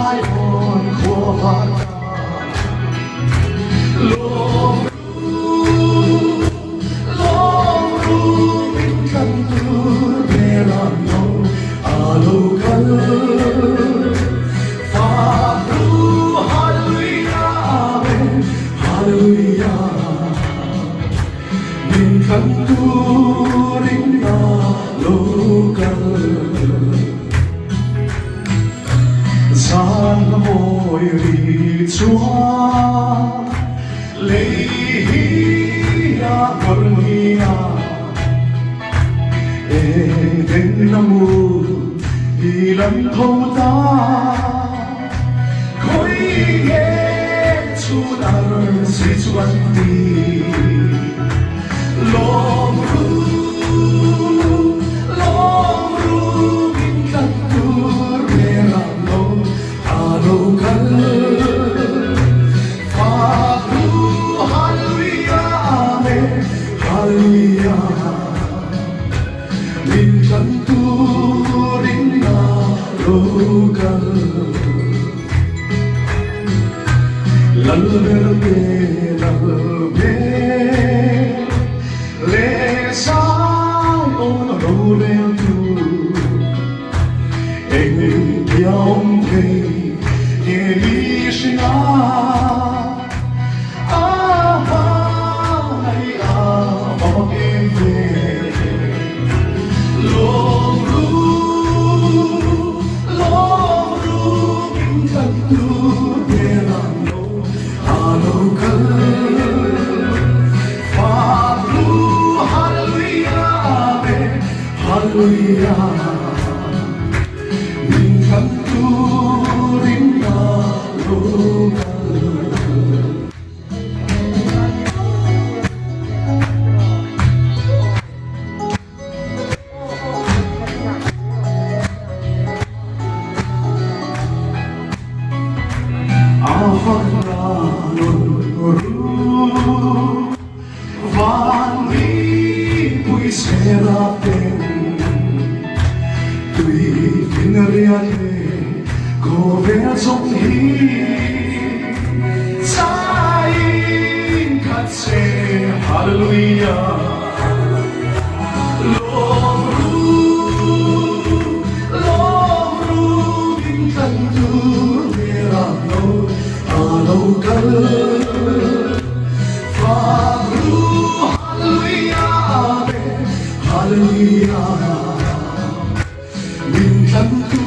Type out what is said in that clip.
ายอ่อนขัวผาลองลองรู้เป็นกันตัวเมรันโนอาโลกันฟารูฮาเลลูยาเมนฮาเลลูยาเป็นกันตัวริงนาโลกัน San môi đi chúa lấy ya cornia e den namu đi lần thâu ta khối nghe chu dar si chuan đi long ru in kan tur me ra no Local Father, Hallelujah, Amen, Hallelujah. Min kanturin na local. Lalbe, lalbe, le sai on role tu. Eng yom kei. Елишина, ай, амогенде, ломру, инканту, берано, алокал, фадру, халлелуя, амен, халлелуя, инканту. Van vi pui seraten tui kinariate ko ver som hi sain katse hallelujah lomru in kantu verano alokal Hallelujah, min kantu